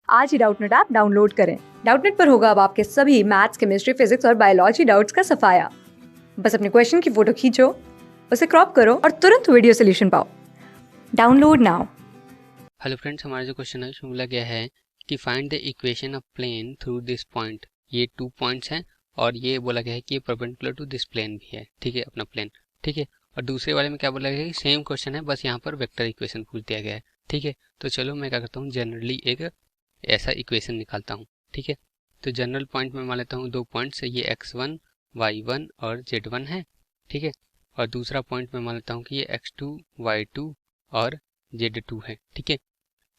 आज ही Doubtnut app download करें। Doubtnut पर होगा अब आपके सभी मैथ्स, केमिस्ट्री, फिजिक्स और बायोलॉजी डाउट्स का सफाया। बस अपने क्वेश्चन की फोटो खींचो, उसे क्रॉप करो और तुरंत वीडियो सोल्यूशन पाओ। Download now. हेलो फ्रेंड्स, हमारा जो क्वेश्चन है उसमें बोला गया है कि find the equation of plane through this point. ये 2 पॉइंट्स हैं और ये बोला गया है कि ये परपेंडिकुलर टू दिस प्लेन भी है, ठीक है, अपना प्लेन, ठीक है। और दूसरे वाले में क्या बोला गया है कि सेम क्वेश्चन है, बस यहाँ पर वेक्टर इक्वेशन पूछ दिया गया है, ठीक है। तो चलो मैं क्या करता हूँ, जनरली एक ऐसा इक्वेशन निकालता हूँ, ठीक है। तो जनरल पॉइंट में मान लेता हूँ 2 पॉइंट्स, ये x1 y1 और z1 है, ठीक है। और दूसरा पॉइंट में मान लेता हूँ कि ये x2 y2 और z2 है, ठीक है।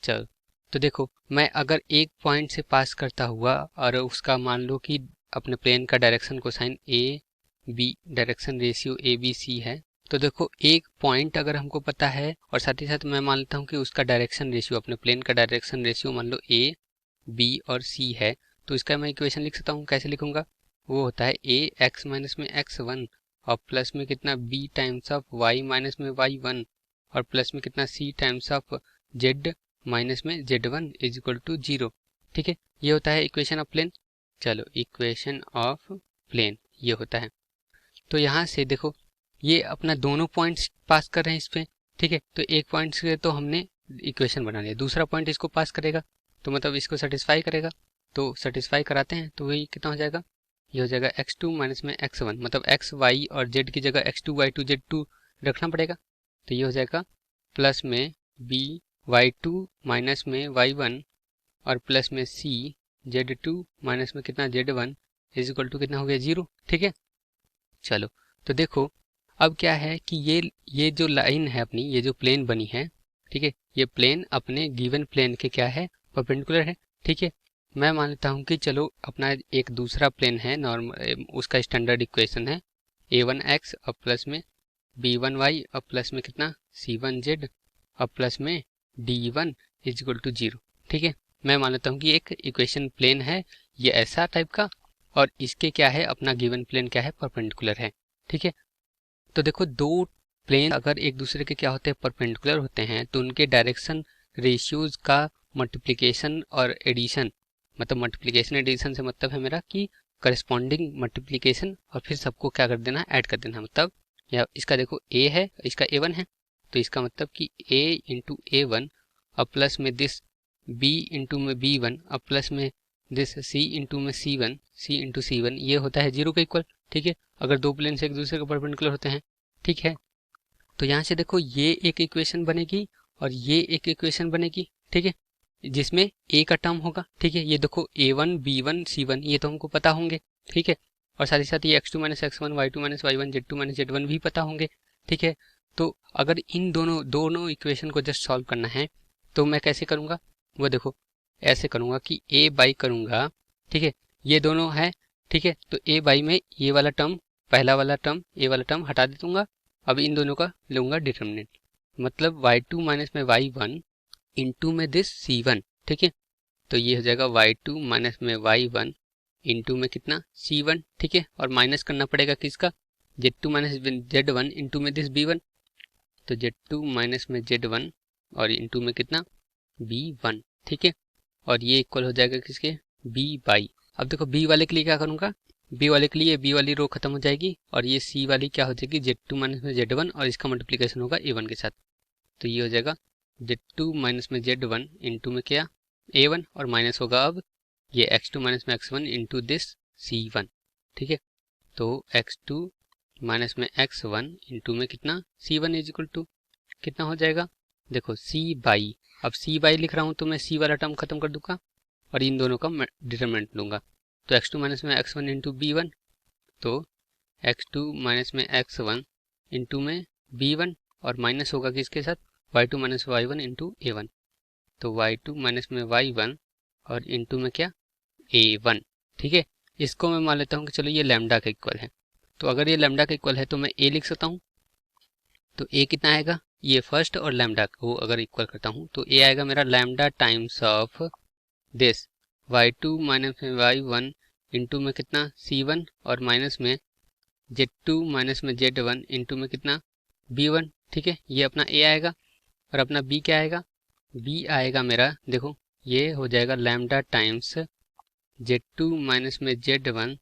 चलो, तो देखो मैं अगर एक पॉइंट से पास करता हुआ और उसका मान लो कि अपने प्लेन का direction cosine a b, direction ratio a b c है, तो देखो एक पॉइंट अगर हमको पता है और साथ ही साथ मैं मान लेता हूँ कि उसका डायरेक्शन रेशियो, अपने प्लेन का डायरेक्शन रेशियो मान लो ए बी और सी है, तो इसका मैं इक्वेशन लिख सकता हूँ। कैसे लिखूंगा? वो होता है ए एक्स माइनस में x1 और प्लस में कितना b times of y minus में y1 और प्लस में कितना c times of z minus में z1 इज इक्वल टू 0, ठीक है। ये होता है इक्वेशन ऑफ प्लेन। चलो, इक्वेशन ऑफ प्लेन ये होता है। तो यहाँ से देखो ये अपना दोनों पॉइंट्स पास कर रहे हैं इस पे, ठीक है। तो एक पॉइंट से तो हमने इक्वेशन बना लिया, दूसरा पॉइंट इसको पास करेगा तो मतलब इसको सेटिस्फाई करेगा, तो सेटिस्फाई कराते हैं तो वही कितना हो जाएगा, ये हो जाएगा x2 माइनस में x1, मतलब x y और z की जगह x2 y2 z2 रखना पड़ेगा, तो ये हो जाएगा प्लस में b y2 माइनस में y1 और प्लस में c z2 माइनस में कितना z1 इज इक्वल टू कितना हो गया 0, ठीक है। चलो, तो देखो अब क्या है कि ये जो लाइन है अपनी, ये जो प्लेन बनी है, ठीक है, ये प्लेन अपने गिवन प्लेन के क्या है, परपेंडिकुलर है, ठीक है। मैं मानता हूँ कि चलो अपना एक दूसरा प्लेन है नॉर्मल, उसका स्टैंडर्ड इक्वेशन है a1x और प्लस में b1y और प्लस में कितना c1z और प्लस में d1 इज इक्वल टू 0, ठीक है। मैं मान लेता हूँ कि एक इक्वेशन प्लेन है ये ऐसा टाइप का, और इसके क्या है, अपना गिवन प्लेन क्या है, परपेंडिकुलर है, ठीक है। तो देखो दो प्लेन अगर एक दूसरे के क्या होते हैं, परपेंडिकुलर होते हैं, तो उनके डायरेक्शन रेशियोज का मल्टीप्लिकेशन और एडिशन, मतलब मल्टीप्लिकेशन एडिशन से मतलब है मेरा कि करस्पॉन्डिंग मल्टीप्लिकेशन और फिर सबको क्या कर देना, ऐड कर देना, मतलब या इसका देखो a है, इसका a1 है, तो इसका मतलब कि a इंटू a1 और प्लस में दिस b इंटू में b1 और प्लस में दिस c इंटू में c1 c इंटू c1 ये होता है 0 के इक्वल, ठीक है। अगर दो प्लेन से एक दूसरे के परपेंडिकुलर होते हैं, ठीक है। तो यहाँ से देखो ये एक इक्वेशन बनेगी और ये एक इक्वेशन बनेगी, ठीक है, जिसमें a का टर्म होगा, ठीक है। ये देखो a1 b1 c1 ये तो हमको पता होंगे, ठीक है। और साथ ही साथ ये x2 minus x1 y2 minus y1 z2 minus z1 भी पता होंगे, ठीक है। तो अगर इन दोनों इक्वेशन को जस्ट सॉल्व करना है तो मैं कैसे करूँगा, वो देखो ऐसे करूँगा कि a बाई करूँगा, ठीक है, ये दोनों है, ठीक है। तो a बाई में ये वाला टर्म, पहला वाला टर्म ए वाला टर्म हटा दे दूंगा, अब इन दोनों का लूंगा डिटर्मिनेंट, मतलब y2 माइनस में y1 इंटू में दिस c1, ठीक है। तो ये हो जाएगा y2 माइनस में y1 इंटू में कितना c1, ठीक है। और माइनस करना पड़ेगा किसका, z2 माइनस z1 इंटू में दिस b1, तो z2 माइनस में z1 और इंटू में कितना b1, ठीक है। और ये इक्वल हो जाएगा किसके, b बाई, अब देखो b वाले के लिए क्या करूँगा, b वाले के लिए b वाली रो खत्म हो जाएगी और ये c वाली क्या हो जाएगी z2 माइनस में z1 और इसका मल्टीप्लिकेशन होगा a1 के साथ, तो ये हो जाएगा z2 माइनस में z1 इंटू में क्या a1 और माइनस होगा अब ये x2 माइनस में x1 इंटू दिस c1, ठीक है। तो x2 माइनस में x1 इंटू में कितना c1 इज इक्वल टू कितना हो जाएगा, देखो c बाई, अब c बाई लिख रहा हूँ तो मैं c वाला टर्म खत्म कर दूंगा और इन दोनों का डिटरमिनेंट लूंगा, तो x2 माइनस में x1 इंटू b1, तो x2 माइनस में x1 इंटू में b1 और माइनस होगा किसके साथ y2 minus y1 into a1, तो y2 माइनस में y1 और इंटू में क्या a1, ठीक है। इसको मैं मान लेता हूँ कि चलो ये लैम्डा का इक्वल है, तो अगर ये लैम्डा का इक्वल है तो मैं a लिख सकता हूँ, तो a कितना आएगा, ये फर्स्ट और लैम्डा को अगर इक्वल करता हूँ तो a आएगा मेरा lambda times of this y2 minus में y1 इंटू में कितना c1 और माइनस में z2 माइनस में z1 इंटू में कितना b1, ठीक है। ये अपना a आएगा और अपना b क्या आएगा, b आएगा मेरा, देखो ये हो जाएगा लैम्डा टाइम्स Z2 माइनस में Z1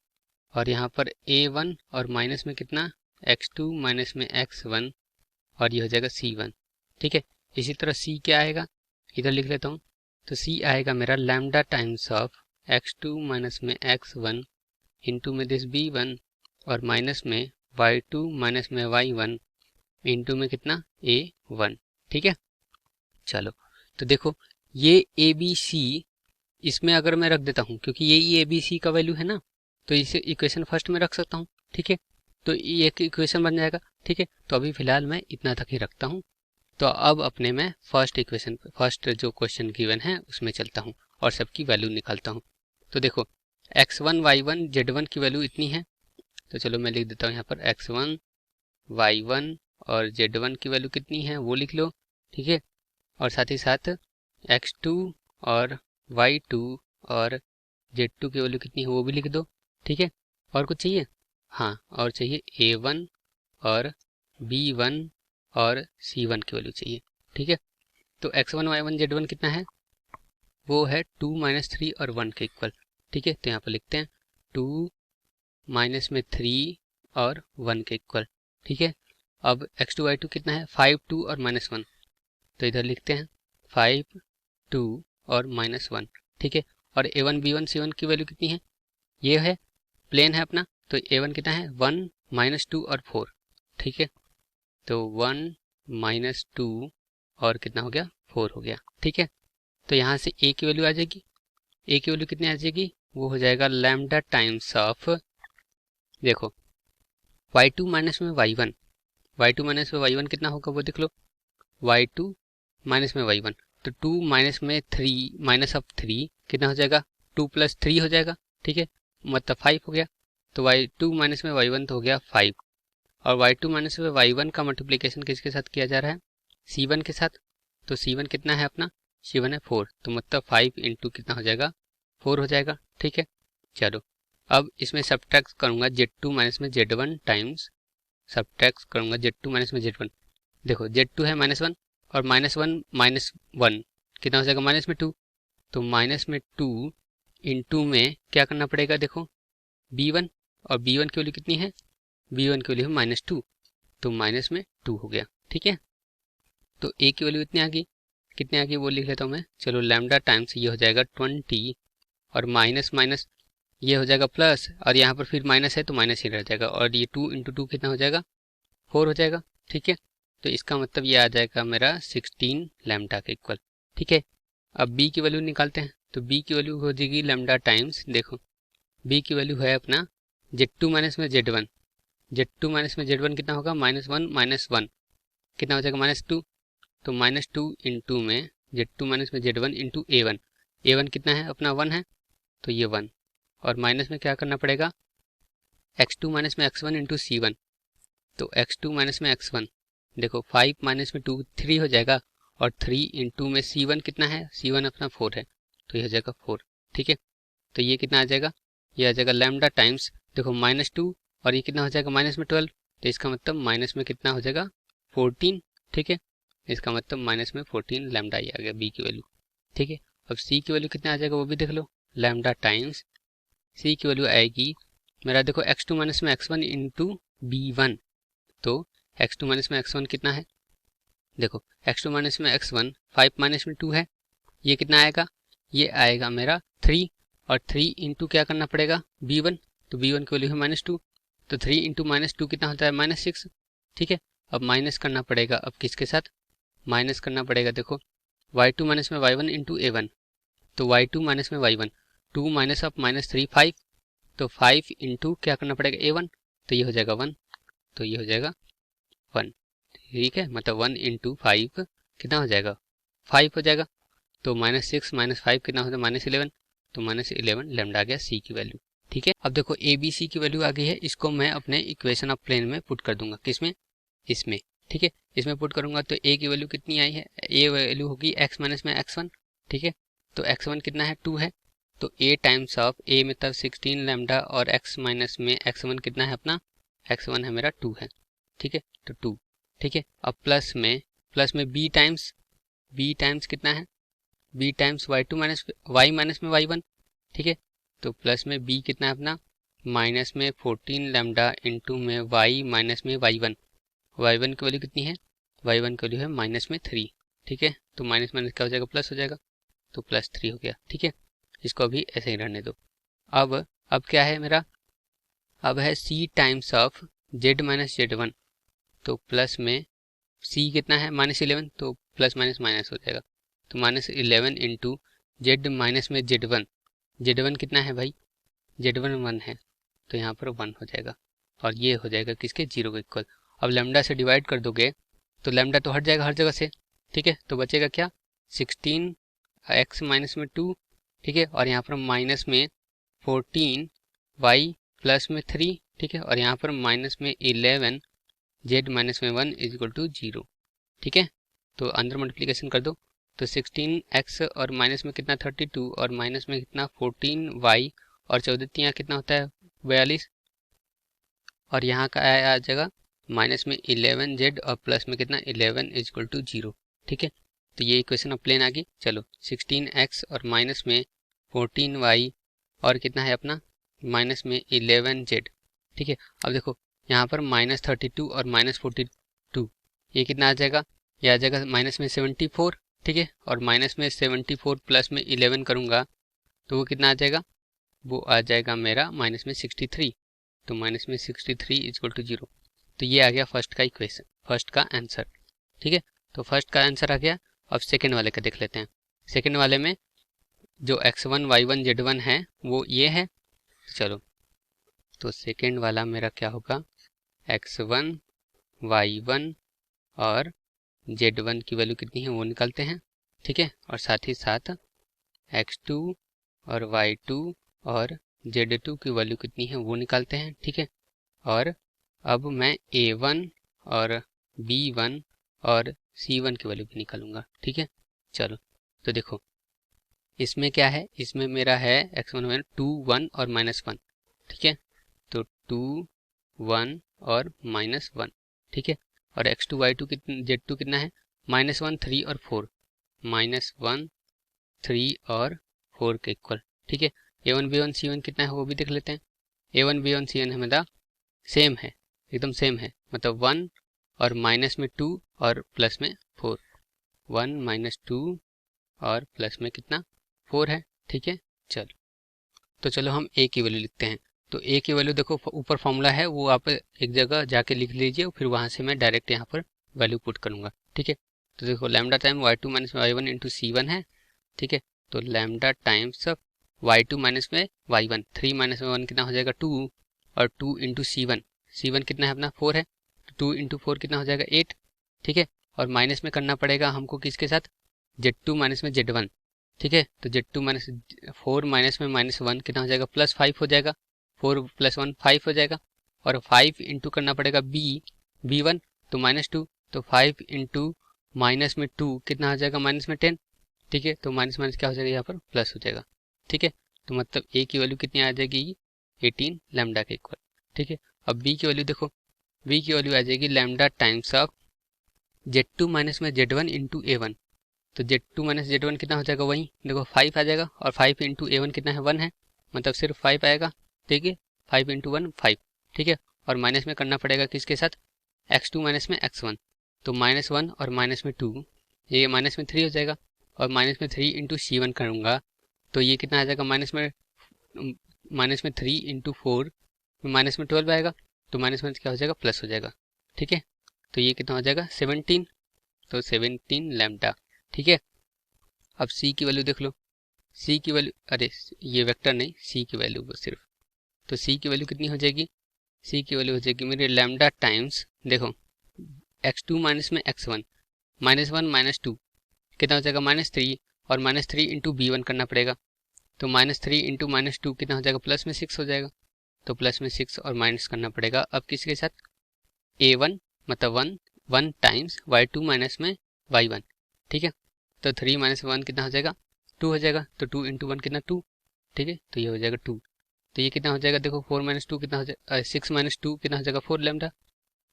और यहाँ पर A1 और माइनस में कितना X2 माइनस में X1 और ये हो जाएगा C1। ठीक है, इसी तरह C क्या आएगा, इधर लिख लेता हूँ। तो C आएगा मेरा lambda times of X2 minus में X1 इंटू में दिस B1 और माइनस में Y2 माइनस में Y1 इंटू में कितना A1। ठीक है, चलो तो देखो ये ABC इसमें अगर मैं रख देता हूँ, क्योंकि यही ABC का वैल्यू है ना, तो इसे इक्वेशन फर्स्ट में रख सकता हूँ। ठीक है, तो ये एक इक्वेशन बन जाएगा। ठीक है, तो अभी फिलहाल मैं इतना तक ही रखता हूँ। तो अब अपने मैं फर्स्ट इक्वेशन फर्स्ट जो क्वेश्चन गिवन है उसमें चलता हूँ और सबकी वैल्यू निकालता हूँ। तो देखो x1 y1 z1 की वैल्यू इतनी है, तो चलो मैं लिख देता हूँ यहाँ पर x1 y1 और z1 की वैल्यू कितनी है वो लिख लो। ठीक है, और साथ ही साथ x2 और y2 और z2 की वैल्यू कितनी है वो भी लिख दो। ठीक है, और कुछ चाहिए? हाँ, और चाहिए a1 और b1 और c1 की वैल्यू चाहिए। ठीक है, तो x1 y1 z1 कितना है, वो है 2 माइनस 3 और 1 के इक्वल। ठीक है, तो यहाँ पर लिखते हैं 2 माइनस में 3 और 1 के इक्वल। ठीक है, अब x2 y2 कितना है 5 2 और माइनस 1, तो इधर लिखते हैं 5 2 और माइनस 1। ठीक है, और a1 b1 c1 की वैल्यू कितनी है, ये है प्लेन है अपना, तो a1 कितना है 1 माइनस 2 और 4। ठीक है, तो 1 माइनस 2 और कितना हो गया 4 हो गया। ठीक है, तो यहाँ से a की वैल्यू आ जाएगी, a की वैल्यू कितनी आ जाएगी, वो हो जाएगा लैम्डा टाइम्स ऑफ, देखो y2 माइनस में y1, y2 माइनस में y1 कितना होगा वो देख लो, y2 माइनस में y1, तो 2 माइनस में 3 माइनस ऑफ 3 कितना हो जाएगा 2 प्लस 3 हो जाएगा। ठीक है, मतलब 5 हो गया, तो y2 माइनस में y1 तो हो गया 5, और y2 माइनस में y1 का मल्टीप्लिकेशन किसके साथ किया जा रहा है, c1 के साथ। तो c1 कितना है अपना, c1 है 4, तो मतलब 5 इंटू कितना हो जाएगा 4 हो जाएगा। ठीक है, चलो अब इसमें सब्ट्रैक्ट करूंगा Z2 माइनस में Z1 टाइम्स, सब्ट्रैक्ट करूंगा Z2 माइनस में Z1। देखो Z2 है -1 और -1 माइनस 1 कितना हो जाएगा -2, तो -2 इंटू में क्या करना पड़ेगा, देखो B1, और B1 की वैल्यू कितनी है, B1 की वैल्यू है -2, तो -2 हो गया। ठीक है, तो A की वैल्यू इतनी आ गई, कितनी आ गई वो लिख लेता हूँ मैं। चलो लैम्डा टाइम्स ये हो जाएगा 20 और माइनस माइनस ये हो जाएगा प्लस, और यहाँ पर फिर माइनस है तो माइनस ही रह जाएगा, और ये 2 इंटू 2 कितना हो जाएगा 4 हो जाएगा। ठीक है, तो इसका मतलब ये आ जाएगा मेरा 16 लैम्डा के इक्वल। ठीक है, अब b की वैल्यू निकालते हैं, तो b की वैल्यू हो जाएगी लैम्डा टाइम्स, देखो b की वैल्यू है अपना Z2 माइनस में Z1, Z2 माइनस में Z1 कितना होगा -1 माइनस 1 कितना हो जाएगा -2, तो -2 इंटू में Z2 माइनस में Z1 इंटू A1, A1 कितना है अपना 1 है, तो ये 1, और माइनस में क्या करना पड़ेगा x2 माइनस में x1 इंटू C1, तो x2 माइनस में x1, देखो 5 माइनस में 2 3 हो जाएगा, और 3 इंटू में C1 कितना है, C1 अपना 4 है, तो ये हो जाएगा 4। ठीक है, तो ये कितना आ जाएगा, ये आ जाएगा लैम्डा टाइम्स, देखो -2 और ये कितना हो जाएगा -12, तो इसका मतलब माइनस में कितना हो जाएगा 14। ठीक है, इसका मतलब माइनस में 14 लैम्डा ही आ गया b की वैल्यू। ठीक है, अब c की वैल्यू कितना आ जाएगा वो भी देख लो, लैम्डा टाइम्स c की वैल्यू आएगी मेरा, देखो x2 माइनस में x1 इंटू b1, तो x2 माइनस में x1 कितना है, देखो x2 माइनस में x1 5 माइनस में 2 है, ये कितना आएगा, ये आएगा मेरा 3, और 3 इंटू क्या करना पड़ेगा b1, तो b1 की वैल्यू है -2, तो 3 इंटू -2 कितना होता है -6। ठीक है, अब माइनस करना पड़ेगा, अब किसके साथ माइनस करना पड़ेगा, देखो y2 माइनस में y1 इंटू a1, तो y2 माइनस में y1 2 माइनस ऑफ -3 5, तो 5 इंटू क्या करना पड़ेगा A1, तो ये हो जाएगा 1, तो ये हो जाएगा 1। ठीक है, मतलब 1 इंटू 5 कितना हो जाएगा 5 हो जाएगा, तो -6 -5 कितना हो जाएगा -11, तो -11 लैम्डा आ गया c की वैल्यू। ठीक है, अब देखो ABC की वैल्यू आ गई है, इसको मैं अपने इक्वेशन ऑफ प्लेन में पुट कर दूंगा, किसमें, इसमें। ठीक है, इसमें पुट करूंगा तो a की वैल्यू कितनी आई है, a वैल्यू होगी x माइनस में x1। ठीक है, तो x1 कितना है 2 है, तो a टाइम्स ऑफ a मतलब 16 लैम्डा, और x माइनस में x1 कितना है अपना, x1 है मेरा 2 है। ठीक है, तो 2। ठीक है, अब प्लस में b टाइम्स कितना है, b times y two minus y minus में वाई वन, ठीक है। तो प्लस में बी कितना है अपना, माइनस में 14 लैम्डा इंटू में वाई माइनस में वाई वन की वैल्यू कितनी है, वाई वन की वैल्यू है माइनस में 3, ठीक है। तो माइनस माइनस क्या हो जाएगा, प्लस हो जाएगा, तो प्लस 3 हो गया, ठीक है। इसको अभी ऐसे ही रहने दो। अब क्या है मेरा, अब है C times of Z minus Z one, तो प्लस में सी कितना है -11, तो प्लस माइनस माइनस हो जाएगा, तो -11 इंटू जेड माइनस में जेड वन कितना है भाई, जेड वन 1 है, तो यहाँ पर 1 हो जाएगा और ये हो जाएगा किसके, 0 के इक्वल। अब लैम्डा से डिवाइड कर दोगे तो लैम्डा तो हट जाएगा हर जगह से, ठीक है। तो बचेगा क्या, 16x माइनस में 2, ठीक है, और यहाँ पर माइनस में 14y प्लस में 3, ठीक है, और यहाँ पर माइनस में 11 जेड माइनस में 1 इज इक्वल टू 0, ठीक है। तो अंदर मल्टीप्लिकेशन कर दो, तो 16x और माइनस में कितना 32 और माइनस में कितना 14y और 14 कितना होता है 42, और यहाँ का आ जाएगा माइनस में 11z और प्लस में कितना 11 इज इक्वल टू 0, ठीक है। तो ये इक्वेशन अब प्लेन आ गई। चलो 16x और माइनस में 14y और कितना है अपना माइनस में 11z, ठीक है। अब देखो यहाँ पर -32 और -42 ये कितना आ जाएगा, ये आ जाएगा माइनस में 74, ठीक है, और माइनस में 74 प्लस में 11 करूँगा तो वो कितना आ जाएगा, वो आ जाएगा मेरा माइनस में 63, तो माइनस में 63 इज इक्वल टू 0। तो ये आ गया फर्स्ट का इक्वेशन, फर्स्ट का आंसर, ठीक है। तो फर्स्ट का आंसर आ गया। अब सेकेंड वाले का देख लेते हैं। सेकेंड वाले में जो x1 y1 z1 है वो ये है। चलो तो सेकेंड वाला मेरा क्या होगा, x1 y1 और z1 की वैल्यू कितनी है वो निकालते हैं, ठीक है, और साथ ही साथ x2 और y2 और z2 की वैल्यू कितनी है वो निकालते हैं, ठीक है। और अब मैं a1 और b1 और c1 की वैल्यू भी निकालूंगा, ठीक है। चलो तो देखो इसमें क्या है, इसमें मेरा है x1 में 2 1 और -1, ठीक है, तो 2 1 और -1, ठीक है, और x2 y2 कितना z2 कितना है -1 3 और 4, -1 3 और 4 के इक्वल, ठीक है। a1 b1 c1 कितना है वो भी देख लेते हैं। a1 b1 c1 है मतलब सेम है, एकदम सेम है, मतलब 1 और माइनस में 2 और प्लस में 4, 1 - 2 और प्लस में कितना 4 है, ठीक है। चलो तो चलो हम a की वैल्यू लिखते हैं। तो a की वैल्यू देखो ऊपर फॉर्मूला है वो आप एक जगह जाके लिख लीजिए, फिर वहाँ से मैं डायरेक्ट यहाँ पर वैल्यू पुट करूँगा, ठीक है। तो देखो lambda time y2 minus y1 into c1 है, ठीक है। तो लैम्डा टाइम्स y2 माइनस में y1, 3 माइनस में 1 कितना हो जाएगा 2, और 2 इंटू c1 कितना है अपना 4 है, 2 इंटू 4 कितना हो जाएगा 8, ठीक है। और माइनस में करना पड़ेगा हमको किसके साथ, z2 माइनस में z1, ठीक है। तो z2 माइनस 4 माइनस में -1 कितना हो जाएगा +5 हो जाएगा, 4 + 1 5 हो जाएगा, और 5 इंटू करना पड़ेगा b1 तो -2, तो 5 इंटू माइनस में 2 कितना हो जाएगा माइनस में 10, ठीक है। तो माइनस माइनस क्या हो जाएगा यहाँ पर प्लस हो जाएगा, ठीक है। तो मतलब a की वैल्यू कितनी आ जाएगी 18 लैम्डा के इक्वल, ठीक है। अब b की वैल्यू देखो, b की वैल्यू आ जाएगी lambda times of z2 minus में z1 इंटू a1, तो z2 माइनस z1 कितना हो जाएगा वही देखो 5 आ जाएगा, और 5 इंटू a1 कितना है 1 है, मतलब सिर्फ 5 आएगा, ठीक है। 5 इंटू 1 5, ठीक है। और माइनस में करना पड़ेगा किसके साथ, x2 माइनस में x1, तो -1 और माइनस में 2 ये माइनस में 3 हो जाएगा, और माइनस में 3 इंटू c1 करूँगा तो ये कितना आ जाएगा माइनस में 3 इंटू 4 माइनस में 12 आएगा, तो माइनस में क्या हो जाएगा प्लस हो जाएगा, ठीक है। तो ये कितना हो जाएगा 17, तो 17 लैम्डा, ठीक है। अब c की वैल्यू देख लो, c की वैल्यू, अरे ये वेक्टर नहीं c की वैल्यू सिर्फ, तो c की वैल्यू कितनी हो जाएगी, c की वैल्यू हो जाएगी मेरे लैम्डा टाइम्स देखो x2 माइनस में x1 -1 -2 कितना हो जाएगा -3, और -3 इंटू b1 करना पड़ेगा, तो -3 इंटू -2 कितना हो जाएगा प्लस में 6 हो जाएगा, तो प्लस में 6 और माइनस करना पड़ेगा अब किसके साथ a1 मतलब 1 टाइम्स y2 माइनस में y1, ठीक है। तो 3 - 1 कितना हो जाएगा 2 हो जाएगा, तो 2 इंटू 1 कितना 2, ठीक है। तो ये हो जाएगा 2, तो ये कितना हो जाएगा देखो 4 - 2 कितना हो जाएगा 6 - 2 कितना हो जाएगा 4 लैम्डा,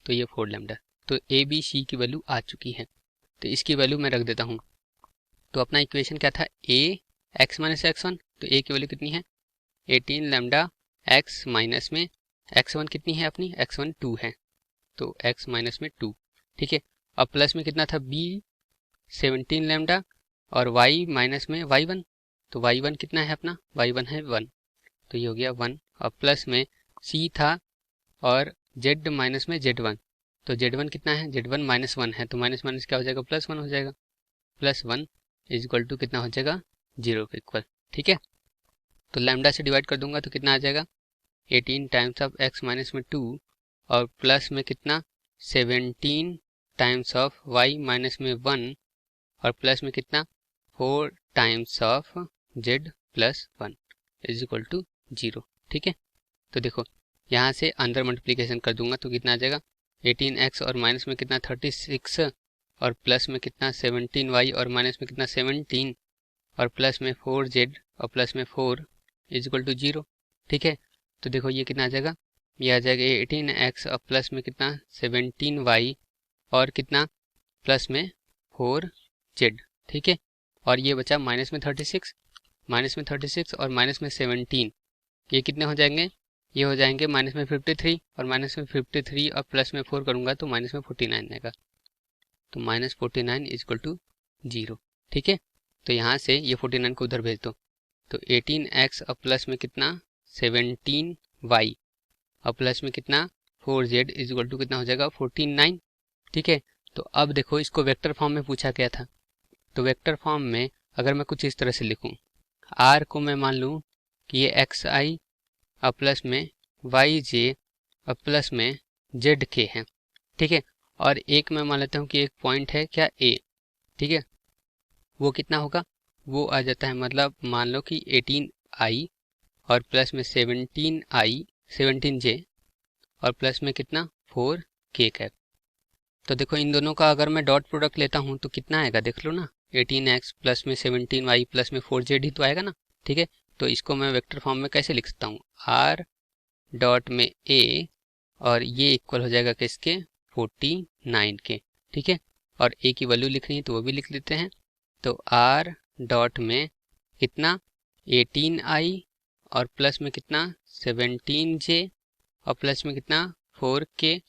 तो ये 4 लैम्डा। तो ए बी सी की वैल्यू आ चुकी है, तो इसकी वैल्यू मैं रख देता हूँ तो अपना इक्वेशन क्या था, ए एक्स माइनस एक्स वन, तो ए की वैल्यू कितनी है 18 लैम्डा एक्स माइनस में एक्स वन कितनी है अपनी, एक्स वन 2 है, तो एक्स माइनस में 2, ठीक है। अब प्लस में कितना था बी 17 लैम्डा और वाई माइनस में वाई वन, तो वाई वन कितना है अपना, वाई वन है 1, तो ये हो गया 1। और प्लस में सी था और जेड माइनस में जेड वन, तो जेड वन कितना है, जेड वन माइनस 1 है, तो माइनस माइनस क्या हो जाएगा, प्लस 1 हो जाएगा, प्लस 1 इज इक्वल टू कितना हो जाएगा 0 के इक्वल, ठीक है। तो लैम्डा से डिवाइड कर दूंगा तो कितना आ जाएगा 18 टाइम्स ऑफ एक्स माइनस में 2 और प्लस में कितना 17 टाइम्स ऑफ वाई माइनस में 1 और प्लस में कितना 4 times of z plus 1 is equal to 0, ठीक है। तो देखो यहाँ से अंदर मल्टीप्लिकेशन कर दूंगा तो कितना आ जाएगा 18x और माइनस में कितना 36 और प्लस में कितना 17y और माइनस में कितना 17 और प्लस में 4z और प्लस में 4 इज इक्वल टू 0, ठीक है। तो देखो ये कितना आ जाएगा, ये आ जाएगा 18x और प्लस में कितना 17y और कितना प्लस में 4z, ठीक है। और ये बचा माइनस में 36, माइनस में 36 और माइनस में 17, ये कितने हो जाएंगे, ये हो जाएंगे माइनस में 53 और माइनस में 53 और प्लस में 4 करूंगा तो माइनस में 49 आएगा, तो माइनस 49 इज इक्वल टू 0, ठीक है। तो यहाँ से ये 49 को उधर भेज दो, तो 18x और प्लस में कितना 17y और प्लस में कितना 4z इज इक्वल टू कितना हो जाएगा 49, ठीक है। तो अब देखो इसको वेक्टर फॉर्म में पूछा गया था, तो वेक्टर फॉर्म में अगर मैं कुछ इस तरह से लिखूं, r को मैं मान लूँ कि ये xi और प्लस में yj और प्लस में zk है, ठीक है। और एक मैं मान लेता हूँ कि एक पॉइंट है क्या a, ठीक है, वो कितना होगा, वो आ जाता है मतलब मान लो कि 18i और प्लस में 17j और प्लस में कितना 4k कैप। तो देखो इन दोनों का अगर मैं डॉट प्रोडक्ट लेता हूँ तो कितना आएगा देख लो ना, 18x प्लस में 17y प्लस में 4z ही तो आएगा ना, ठीक है। तो इसको मैं वेक्टर फॉर्म में कैसे लिख सकता हूँ, r डॉट में a और ये इक्वल हो जाएगा किसके 49 के, ठीक है। और a की वैल्यू लिखनी है तो वो भी लिख लेते हैं, तो r डॉट में कितना 18i और प्लस में कितना 17j और प्लस में कितना 4k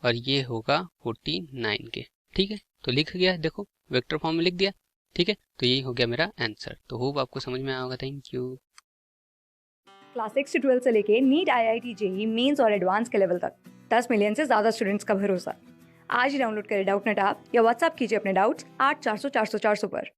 और ये होगा 49 के, ठीक है। तो लिख गया, देखो वेक्टर फॉर्म में लिख दिया, ठीक है। तो यही हो गया मेरा आंसर। तो होप आपको समझ में आया होगा, थैंक यू। क्लास 6 से 12 से लेके नीट, IIT, JEE मेंस और एडवांस के लेवल तक 10 मिलियन से ज्यादा स्टूडेंट्स का भरोसा। आज ही डाउनलोड करें डाउटनेट ऐप या व्हाट्सएप कीजिए अपने डाउट्स 8400 400 400 पर।